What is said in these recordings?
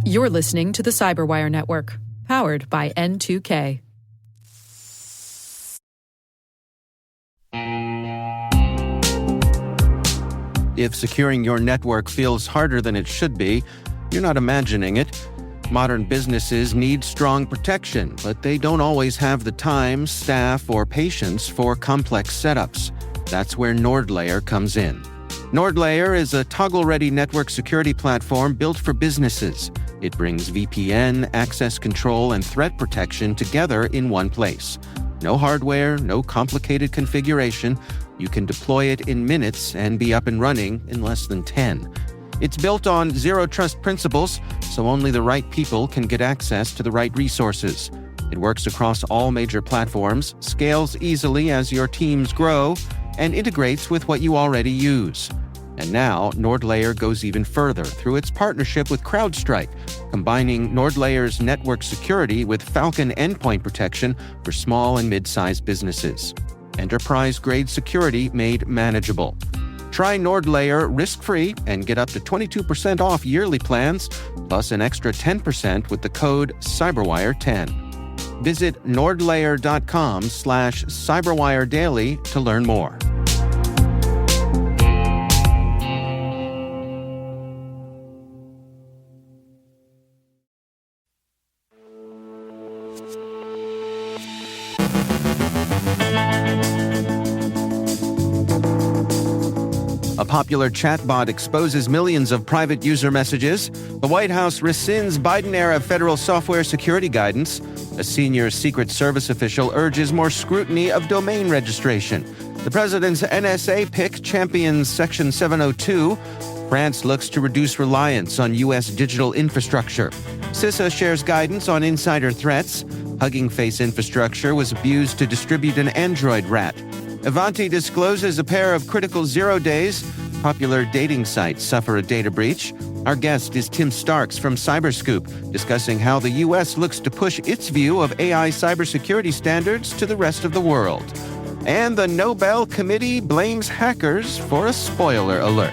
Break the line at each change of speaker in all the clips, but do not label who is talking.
You're listening to the CyberWire Network, powered by N2K.
If securing your network feels harder than it should be, you're not imagining it. Modern businesses need strong protection, but they don't always have the time, staff, or patience for complex setups. That's where NordLayer comes in. NordLayer is a toggle-ready network security platform built for businesses. It brings VPN, access control, and threat protection together in one place. No hardware, no complicated configuration. You can deploy it in minutes and be up and running in less than 10. It's built on zero-trust principles, so only the right people can get access to the right resources. It works across all major platforms, scales easily as your teams grow, and integrates with what you already use. And now, NordLayer goes even further through its partnership with CrowdStrike, combining NordLayer's network security with Falcon endpoint protection for small and mid-sized businesses. Enterprise-grade security made manageable. Try NordLayer risk-free and get up to 22% off yearly plans, plus an extra 10% with the code CyberWire10. Visit nordlayer.com/CyberWireDaily to learn more. A popular chatbot exposes millions of private user messages. The White House rescinds Biden-era federal software security guidance. A senior Secret Service official urges more scrutiny of domain registration. The president's NSA pick champions Section 702. France looks to reduce reliance on U.S. digital infrastructure. CISA shares guidance on insider threats. Hugging Face infrastructure was abused to distribute an Android rat. Ivanti discloses a pair of critical 0 days. Popular dating sites suffer a data breach. Our guest is Tim Starks from CyberScoop, discussing how the U.S. looks to push its view of AI cybersecurity standards to the rest of the world. And the Nobel Committee blames hackers for a spoiler alert.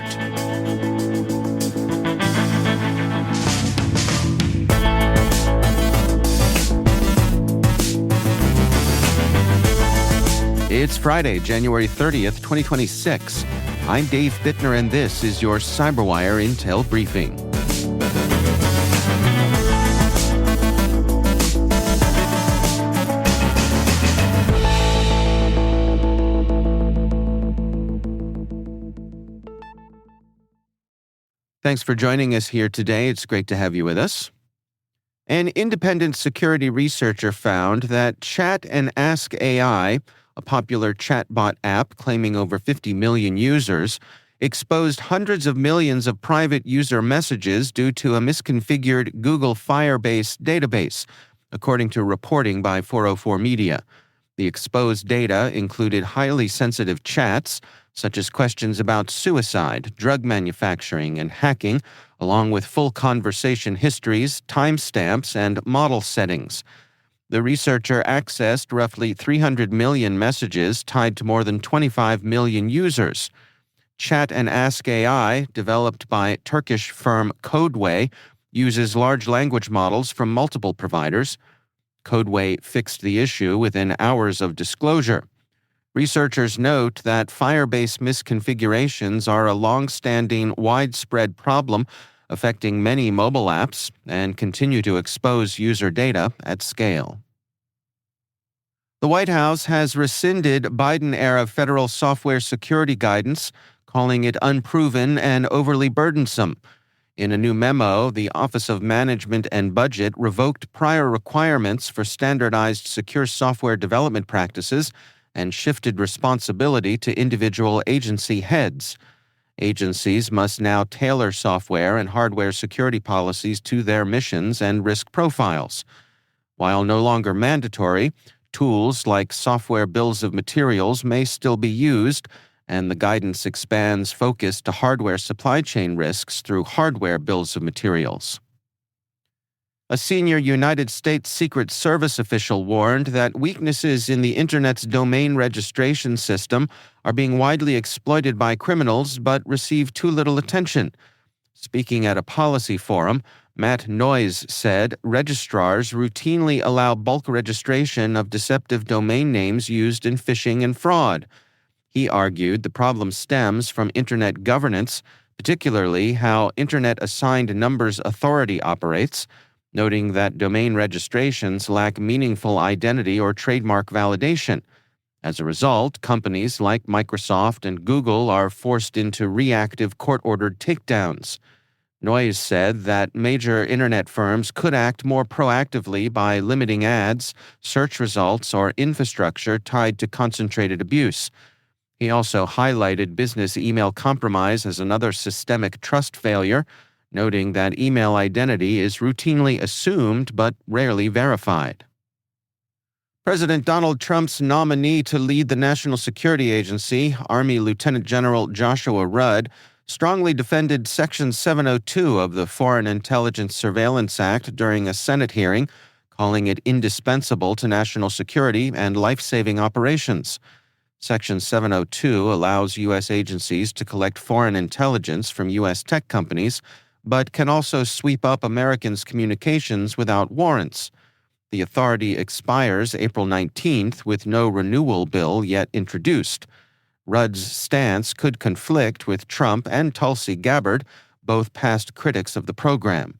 It's Friday, January 30th, 2026. I'm Dave Bittner, and this is your CyberWire Intel Briefing. Thanks for joining us here today. It's great to have you with us. An independent security researcher found that Chat and Ask AI, a popular chatbot app claiming over 50 million users, exposed hundreds of millions of private user messages due to a misconfigured Google Firebase database, according to reporting by 404 Media. The exposed data included highly sensitive chats, such as questions about suicide, drug manufacturing, and hacking, along with full conversation histories, timestamps, and model settings. The researcher accessed roughly 300 million messages tied to more than 25 million users. Chat and Ask AI, developed by Turkish firm Codeway, uses large language models from multiple providers. Codeway fixed the issue within hours of disclosure. Researchers note that Firebase misconfigurations are a long-standing, widespread problem affecting many mobile apps and continue to expose user data at scale. The White House has rescinded Biden-era federal software security guidance, calling it unproven and overly burdensome. In a new memo, the Office of Management and Budget revoked prior requirements for standardized secure software development practices and shifted responsibility to individual agency heads. Agencies must now tailor software and hardware security policies to their missions and risk profiles. While no longer mandatory, tools like software bills of materials may still be used, and the guidance expands focus to hardware supply chain risks through hardware bills of materials. A senior United States Secret Service official warned that weaknesses in the Internet's domain registration system are being widely exploited by criminals but receive too little attention. Speaking at a policy forum, Matt Noyes said registrars routinely allow bulk registration of deceptive domain names used in phishing and fraud. He argued the problem stems from Internet governance, particularly how Internet Assigned Numbers Authority operates, noting that domain registrations lack meaningful identity or trademark validation. As a result, companies like Microsoft and Google are forced into reactive court-ordered takedowns. Noyes said that major Internet firms could act more proactively by limiting ads, search results, or infrastructure tied to concentrated abuse. He also highlighted business email compromise as another systemic trust failure, noting that email identity is routinely assumed but rarely verified. President Donald Trump's nominee to lead the National Security Agency, Army Lieutenant General Joshua Rudd, strongly defended Section 702 of the Foreign Intelligence Surveillance Act during a Senate hearing, calling it indispensable to national security and life-saving operations. Section 702 allows U.S. agencies to collect foreign intelligence from U.S. tech companies, but can also sweep up Americans' communications without warrants. The authority expires April 19th with no renewal bill yet introduced. Rudd's stance could conflict with Trump and Tulsi Gabbard, both past critics of the program.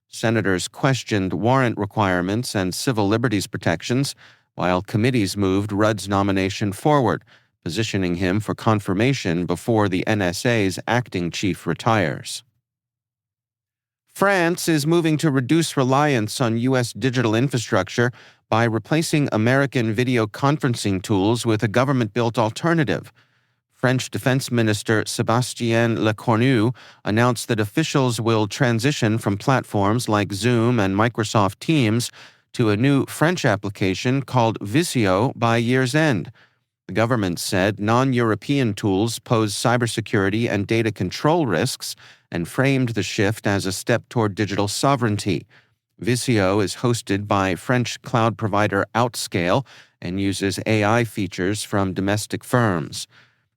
Senators questioned warrant requirements and civil liberties protections, while committees moved Rudd's nomination forward, positioning him for confirmation before the NSA's acting chief retires. France is moving to reduce reliance on U.S. digital infrastructure by replacing American video conferencing tools with a government-built alternative. French Defense Minister Sébastien Lecornu announced that officials will transition from platforms like Zoom and Microsoft Teams to a new French application called Visio by year's end. The government said non-European tools pose cybersecurity and data control risks and framed the shift as a step toward digital sovereignty. Visio is hosted by French cloud provider Outscale and uses AI features from domestic firms.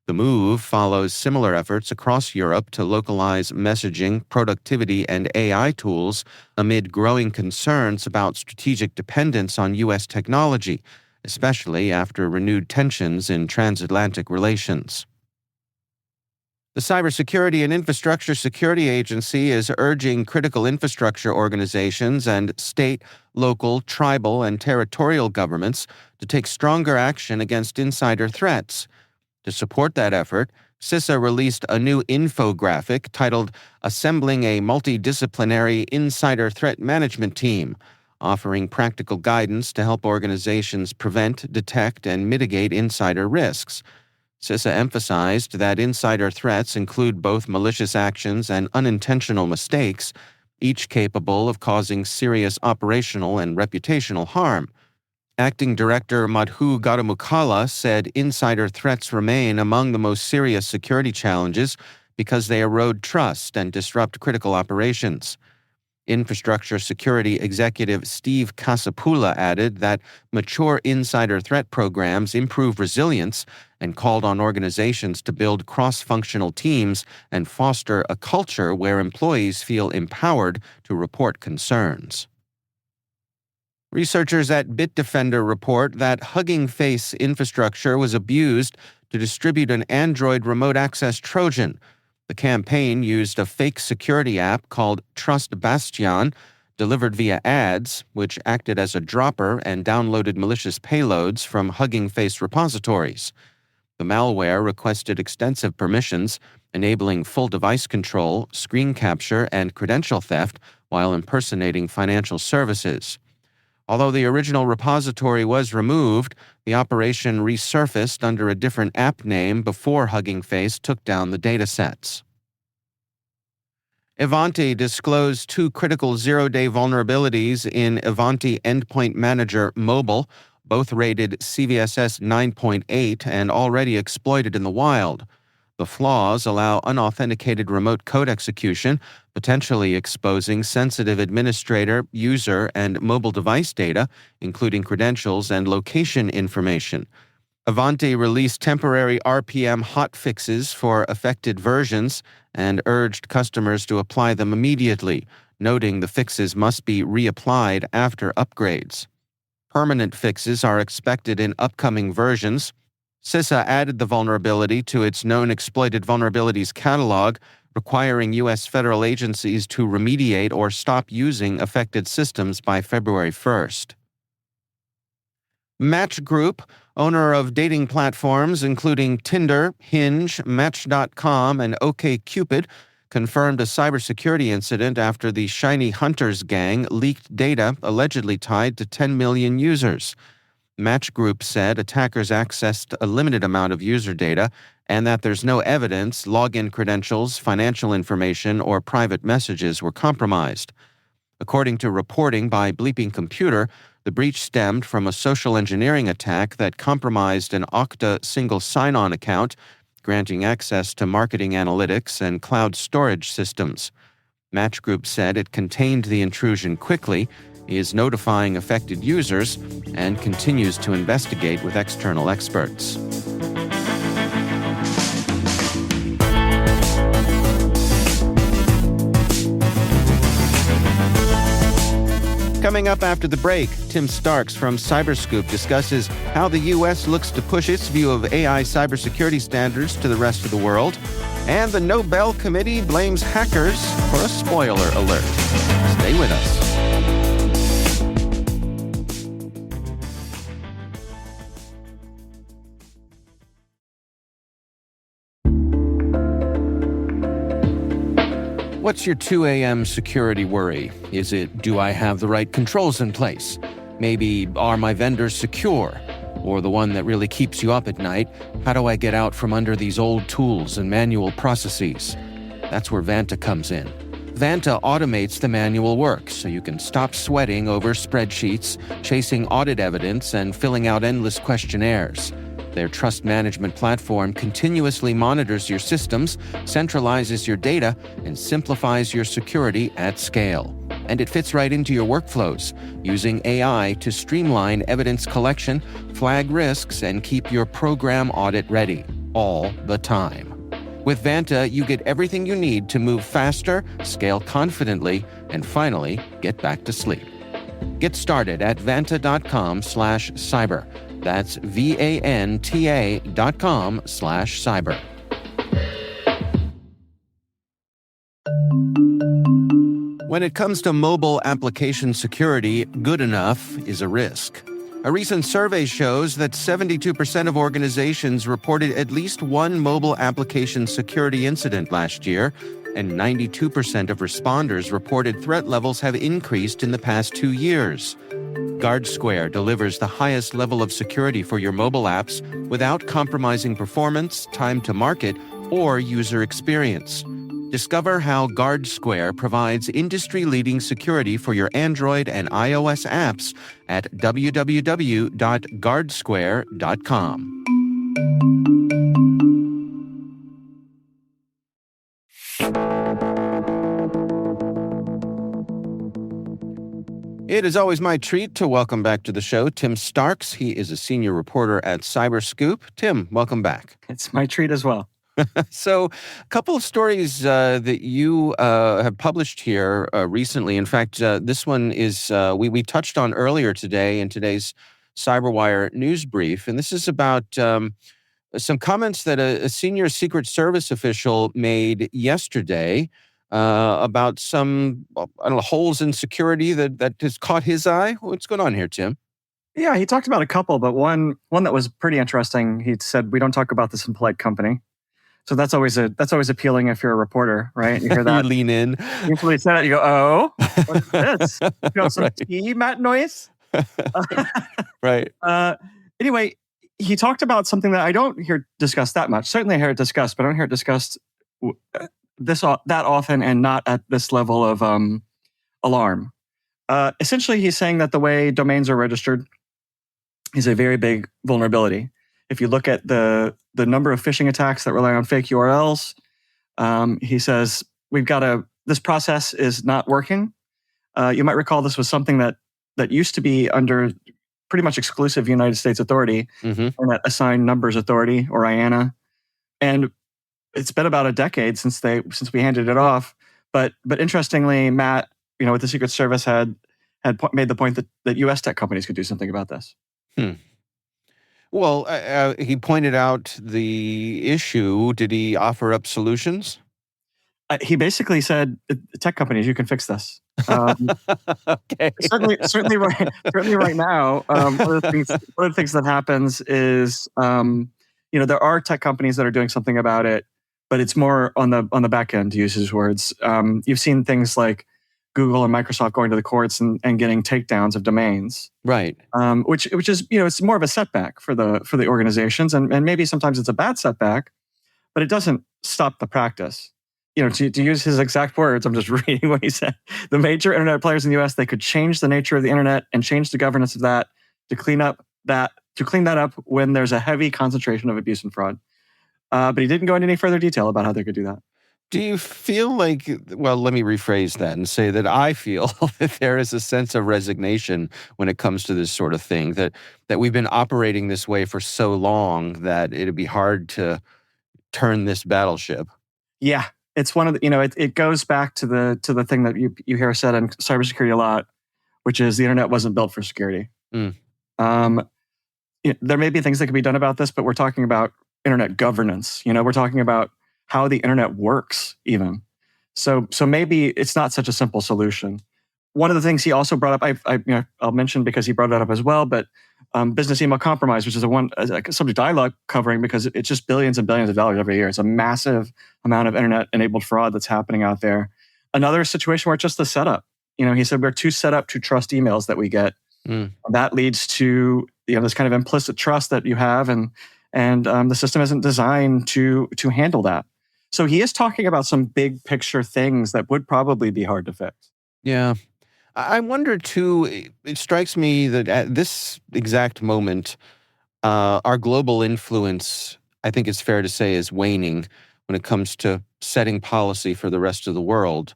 The move follows similar efforts across Europe to localize messaging, productivity, and AI tools amid growing concerns about strategic dependence on U.S. technology, especially after renewed tensions in transatlantic relations. The Cybersecurity and Infrastructure Security Agency is urging critical infrastructure organizations and state, local, tribal, and territorial governments to take stronger action against insider threats. To support that effort, CISA released a new infographic titled Assembling a Multidisciplinary Insider Threat Management Team, offering practical guidance to help organizations prevent, detect, and mitigate insider risks. CISA emphasized that insider threats include both malicious actions and unintentional mistakes, each capable of causing serious operational and reputational harm. Acting Director Madhu Gadamukala said insider threats remain among the most serious security challenges because they erode trust and disrupt critical operations. Infrastructure Security Executive Steve Kasapula added that mature insider threat programs improve resilience and called on organizations to build cross-functional teams and foster a culture where employees feel empowered to report concerns. Researchers at Bitdefender report that Hugging Face infrastructure was abused to distribute an Android remote access Trojan. The campaign used a fake security app called Trust Bastion, delivered via ads, which acted as a dropper and downloaded malicious payloads from Hugging Face repositories. The malware requested extensive permissions, enabling full device control, screen capture, and credential theft while impersonating financial services. Although the original repository was removed, the operation resurfaced under a different app name before Hugging Face took down the datasets. Ivanti disclosed two critical zero-day vulnerabilities in Ivanti Endpoint Manager Mobile, both rated CVSS 9.8 and already exploited in the wild. The flaws allow unauthenticated remote code execution, potentially exposing sensitive administrator, user, and mobile device data, including credentials and location information. Ivanti released temporary RPM hotfixes for affected versions and urged customers to apply them immediately, noting the fixes must be reapplied after upgrades. Permanent fixes are expected in upcoming versions. CISA added the vulnerability to its known exploited vulnerabilities catalog, requiring U.S. federal agencies to remediate or stop using affected systems by February 1st. Match Group, owner of dating platforms including Tinder, Hinge, Match.com, and OkCupid, confirmed a cybersecurity incident after the Shiny Hunters gang leaked data allegedly tied to 10 million users. Match Group said attackers accessed a limited amount of user data and that there's no evidence login credentials, financial information, or private messages were compromised. According to reporting by Bleeping Computer, the breach stemmed from a social engineering attack that compromised an Okta single sign-on account, granting access to marketing analytics and cloud storage systems. Match Group said it contained the intrusion quickly, is notifying affected users, and continues to investigate with external experts. Coming up after the break, Tim Starks from CyberScoop discusses how the U.S. looks to push its view of AI cybersecurity standards to the rest of the world, and the Nobel Committee blames hackers for a spoiler alert. Stay with us. What's your 2 a.m. security worry? Is it, do I have the right controls in place? Maybe, are my vendors secure? Or the one that really keeps you up at night, how do I get out from under these old tools and manual processes? That's where Vanta comes in. Vanta automates the manual work so you can stop sweating over spreadsheets, chasing audit evidence, and filling out endless questionnaires. Their trust management platform continuously monitors your systems, centralizes your data, and simplifies your security at scale. And it fits right into your workflows, using AI to streamline evidence collection, flag risks, and keep your program audit ready, all the time. With Vanta, you get everything you need to move faster, scale confidently, and finally, get back to sleep. Get started at vanta.com/cyber. That's VANTA.com/cyber. When it comes to mobile application security, good enough is a risk. A recent survey shows that 72% of organizations reported at least one mobile application security incident last year, and 92% of responders reported threat levels have increased in the past 2 years. GuardSquare delivers the highest level of security for your mobile apps without compromising performance, time to market, or user experience. Discover how GuardSquare provides industry-leading security for your Android and iOS apps at www.guardsquare.com. It is always my treat to welcome back to the show Tim Starks. He is a senior reporter at CyberScoop. Tim, welcome back.
It's my treat as well.
So, a couple of stories that you have published here recently. In fact, this one is we touched on earlier today in today's CyberWire news brief, and this is about some comments that a senior Secret Service official made yesterday about some holes in security that has caught his eye. What's going on here, Tim?
Yeah, he talked about a couple, but one that was pretty interesting. He said, "We don't talk about this in polite company." So that's always appealing if you're a reporter, right? You hear that,
you lean in.
You say that, you go, "Oh, what's this? You know, some tea mat noise."
Right.
Anyway, he talked about something that I don't hear discussed that much. Certainly, I hear it discussed, but I don't hear it discussed that often, and not at this level of alarm. Essentially, he's saying that the way domains are registered is a very big vulnerability. If you look at the number of phishing attacks that rely on fake URLs, he says this process is not working. You might recall this was something that used to be under pretty much exclusive United States authority, Internet Assigned Numbers Authority, or IANA. And it's been about a decade since we handed it off. But interestingly, Matt, with the Secret Service had made the point that U.S. tech companies could do something about this.
Well, he pointed out the issue. Did he offer up solutions?
He basically said, "Tech companies, you can fix this."
Okay.
certainly right now, one of the things that happens is, there are tech companies that are doing something about it, but it's more on the back end, to use his words. You've seen things like Google and Microsoft going to the courts and getting takedowns of domains,
right?
Which is it's more of a setback for the organizations, and maybe sometimes it's a bad setback, but it doesn't stop the practice. To use his exact words, I'm just reading what he said. The major internet players in the U.S., they could change the nature of the internet and change the governance of that to clean that up when there's a heavy concentration of abuse and fraud. But he didn't go into any further detail about how they could do that.
Do you feel like, well, let me rephrase that and say that I feel that there is a sense of resignation when it comes to this sort of thing, that we've been operating this way for so long that it'd be hard to turn this battleship?
Yeah. It's one of the, it goes back to the thing that you hear said in cybersecurity a lot, which is the internet wasn't built for security. There may be things that can be done about this, but we're talking about internet governance. We're talking about how the internet works even. So maybe it's not such a simple solution. One of the things he also brought up, I'll mention because he brought it up as well, but business email compromise, which is a subject I love covering because it's just billions and billions of dollars every year. It's a massive amount of internet-enabled fraud that's happening out there. Another situation where it's just the setup. He said we're too set up to trust emails that we get. That leads to this kind of implicit trust that you have, and the system isn't designed to handle that. So he is talking about some big picture things that would probably be hard to fix.
Yeah. I wonder, too, it strikes me that at this exact moment, our global influence, I think it's fair to say, is waning when it comes to setting policy for the rest of the world.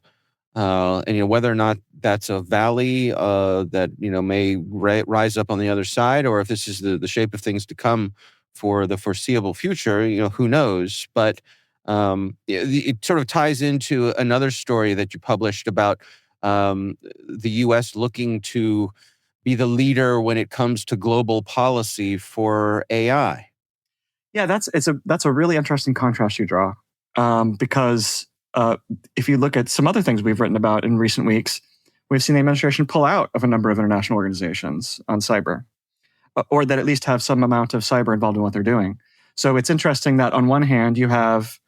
And whether or not that's a valley that may rise up on the other side, or if this is the shape of things to come for the foreseeable future, who knows? But it sort of ties into another story that you published about the U.S. looking to be the leader when it comes to global policy for AI.
Yeah, that's a really interesting contrast you draw, because if you look at some other things we've written about in recent weeks, we've seen the administration pull out of a number of international organizations on cyber, or that at least have some amount of cyber involved in what they're doing. So it's interesting that on one hand, you have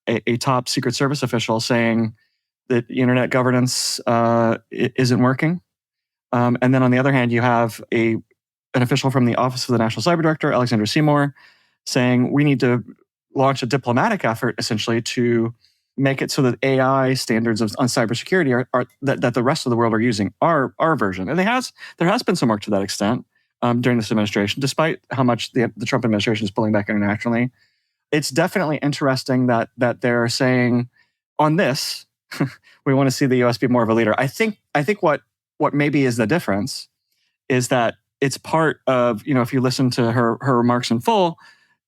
a top Secret Service official saying that internet governance isn't working. And then on the other hand, you have an official from the Office of the National Cyber Director, Alexander Seymour, saying we need to launch a diplomatic effort essentially to make it so that AI standards on cybersecurity are that the rest of the world are using our version. And there has been some work to that extent during this administration, despite how much the Trump administration is pulling back internationally. It's definitely interesting that they're saying on this, we want to see the U.S. be more of a leader. I think what maybe is the difference is that it's part of, if you listen to her remarks in full,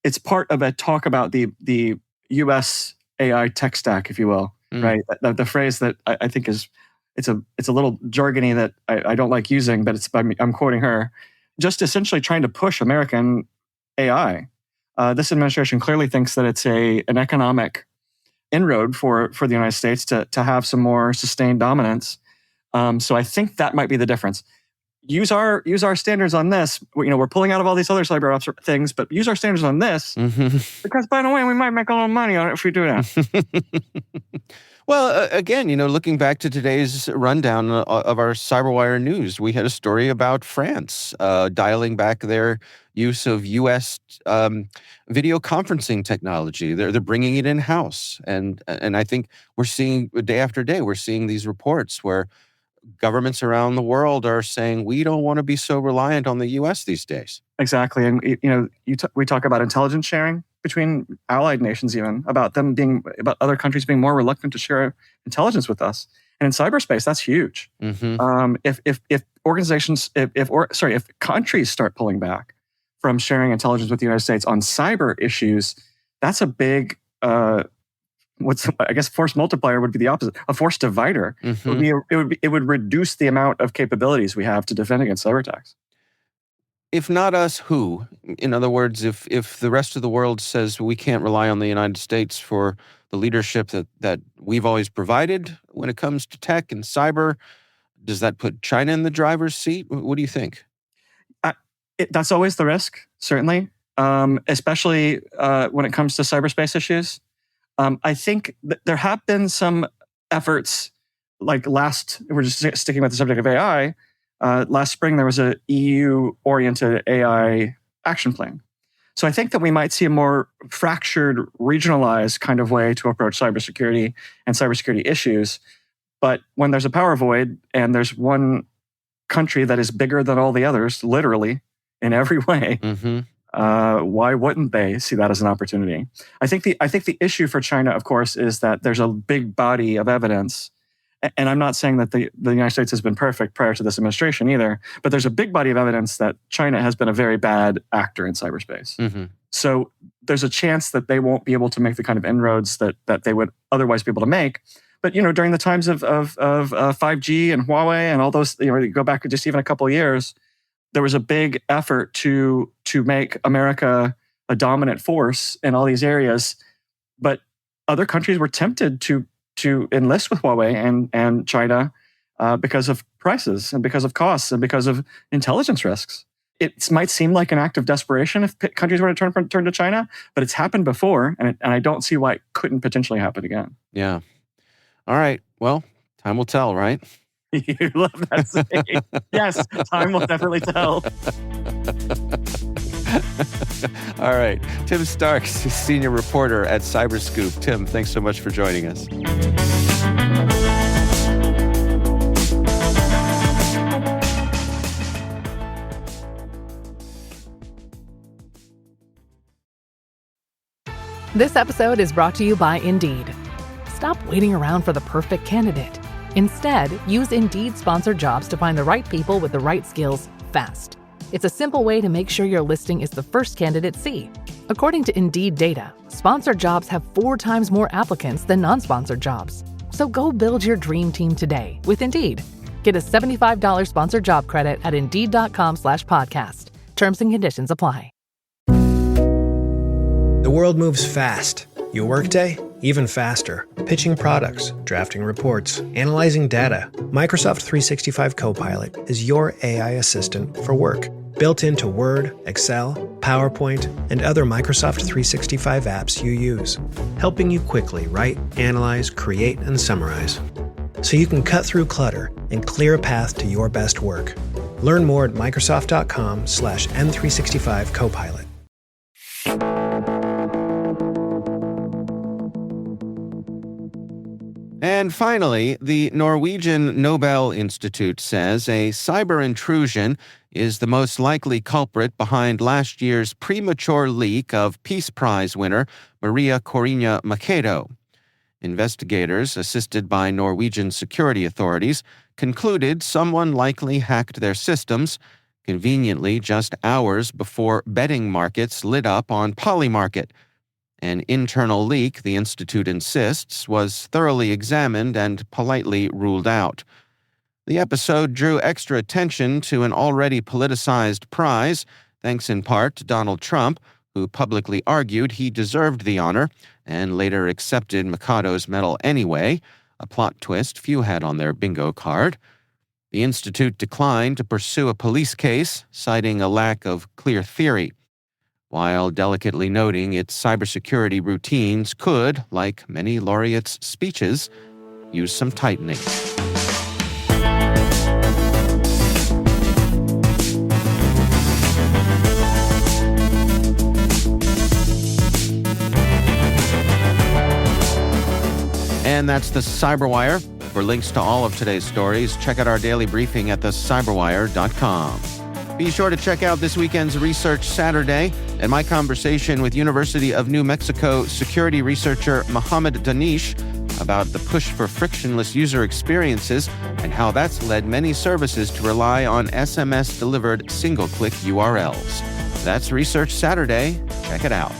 it's part of a talk about the U.S. AI tech stack, if you will, right? The phrase that I think it's a little jargony that I don't like using, but I'm quoting her, just essentially trying to push American AI. This administration clearly thinks that it's an economic inroad for the United States to have some more sustained dominance. So I think that might be the difference. Use our standards on this. We're pulling out of all these other cyber ops things, but use our standards on this because, by the way, we might make a little money on it if we do that.
Well, again, looking back to today's rundown of our CyberWire news, we had a story about France dialing back their use of U.S. Video conferencing technology. They're bringing it in-house. And I think we're seeing, day after day, we're seeing these reports where governments around the world are saying, we don't want to be so reliant on the U.S. these days.
Exactly. And, we talk about intelligence sharing between allied nations, even about other countries being more reluctant to share intelligence with us. And in cyberspace, that's huge. If if countries start pulling back from sharing intelligence with the United States on cyber issues, that's a big, force multiplier would be the opposite, a force divider.
Mm-hmm.
It would reduce the amount of capabilities we have to defend against cyber attacks.
If not us, who? In other words, if the rest of the world says we can't rely on the United States for the leadership that we've always provided when it comes to tech and cyber, does that put China in the driver's seat? What do you think?
That's always the risk, certainly, especially when it comes to cyberspace issues. I think there have been some efforts, like we're just sticking with the subject of AI. Last spring, there was an EU-oriented AI action plan. So I think that we might see a more fractured, regionalized kind of way to approach cybersecurity and cybersecurity issues. But when there's a power void and there's one country that is bigger than all the others, literally, in every way, why wouldn't they see that as an opportunity? I think the issue for China, of course, is that there's a big body of evidence. And I'm not saying that the United States has been perfect prior to this administration either, but there's a big body of evidence that China has been a very bad actor in cyberspace.
Mm-hmm.
So there's a chance that they won't be able to make the kind of inroads that they would otherwise be able to make. But during the times of 5G and Huawei and all those, you go back just even a couple of years, there was a big effort to make America a dominant force in all these areas. But other countries were tempted to enlist with Huawei and China because of prices and because of costs and because of intelligence risks. It might seem like an act of desperation if countries were to turn to China, but it's happened before, and I don't see why it couldn't potentially happen again.
Yeah. All right. Well, time will tell, right?
You love that saying. Yes, time will definitely tell.
All right. Tim Starks, senior reporter at CyberScoop. Tim, thanks so much for joining us.
This episode is brought to you by Indeed. Stop waiting around for the perfect candidate. Instead, use Indeed sponsored jobs to find the right people with the right skills fast. It's a simple way to make sure your listing is the first candidates see. According to Indeed data, sponsored jobs have 4 times more applicants than non-sponsored jobs. So go build your dream team today with Indeed. Get a $75 sponsored job credit at Indeed.com/podcast. Terms and conditions apply.
The world moves fast. Your workday, even faster. Pitching products, drafting reports, analyzing data. Microsoft 365 Copilot is your AI assistant for work. Built into Word, Excel, PowerPoint, and other Microsoft 365 apps you use. Helping you quickly write, analyze, create, and summarize. So you can cut through clutter and clear a path to your best work. Learn more at Microsoft.com/M365 Copilot.
And finally, the Norwegian Nobel Institute says a cyber intrusion is the most likely culprit behind last year's premature leak of Peace Prize winner Maria Corina Machado. Investigators, assisted by Norwegian security authorities, concluded someone likely hacked their systems, conveniently just hours before betting markets lit up on Polymarket. An internal leak, the Institute insists, was thoroughly examined and politely ruled out. The episode drew extra attention to an already politicized prize, thanks in part to Donald Trump, who publicly argued he deserved the honor and later accepted Machado's medal anyway, a plot twist few had on their bingo card. The Institute declined to pursue a police case, citing a lack of clear theory, while delicately noting its cybersecurity routines could, like many laureates' speeches, use some tightening. And that's the CyberWire. For links to all of today's stories, check out our daily briefing at thecyberwire.com. Be sure to check out this weekend's Research Saturday and my conversation with University of New Mexico security researcher Mohammed Danish about the push for frictionless user experiences and how that's led many services to rely on SMS-delivered single-click URLs. That's Research Saturday. Check it out.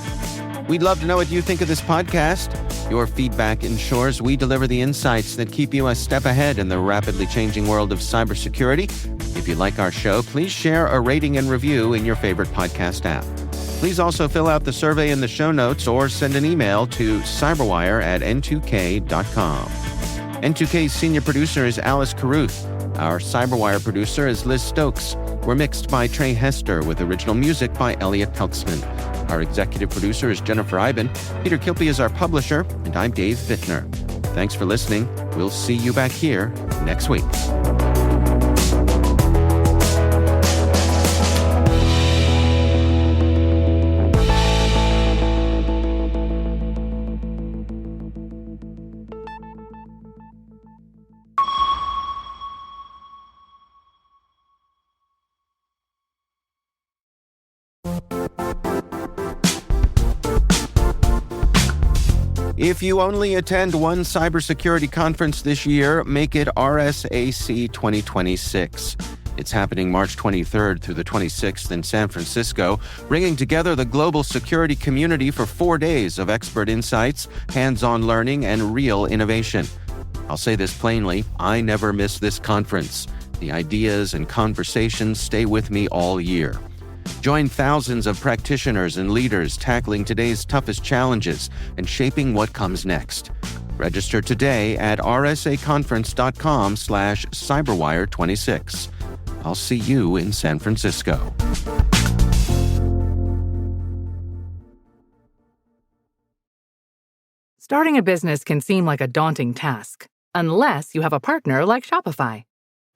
We'd love to know what you think of this podcast. Your feedback ensures we deliver the insights that keep you a step ahead in the rapidly changing world of cybersecurity. If you like our show, please share a rating and review in your favorite podcast app. Please also fill out the survey in the show notes or send an email to cyberwire@n2k.com. N2K's senior producer is Alice Carruth. Our CyberWire producer is Liz Stokes. We're mixed by Trey Hester with original music by Elliot Peltzman. Our executive producer is Jennifer Iben. Peter Kilpie is our publisher, and I'm Dave Bittner. Thanks for listening. We'll see you back here next week. If you only attend one cybersecurity conference this year, make it RSAC 2026. It's happening March 23rd through the 26th in San Francisco, bringing together the global security community for 4 days of expert insights, hands-on learning, and real innovation. I'll say this plainly, I never miss this conference. The ideas and conversations stay with me all year. Join thousands of practitioners and leaders tackling today's toughest challenges and shaping what comes next. Register today at rsaconference.com/cyberwire26. I'll see you in San Francisco.
Starting a business can seem like a daunting task, unless you have a partner like Shopify.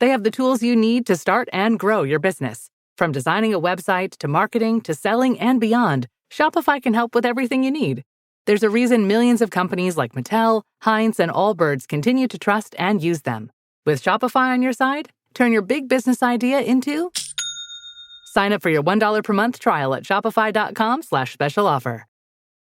They have the tools you need to start and grow your business. From designing a website to marketing to selling and beyond, Shopify can help with everything you need. There's a reason millions of companies like Mattel, Heinz, and Allbirds continue to trust and use them. With Shopify on your side, turn your big business idea into... Sign up for your $1 per month trial at shopify.com/special offer.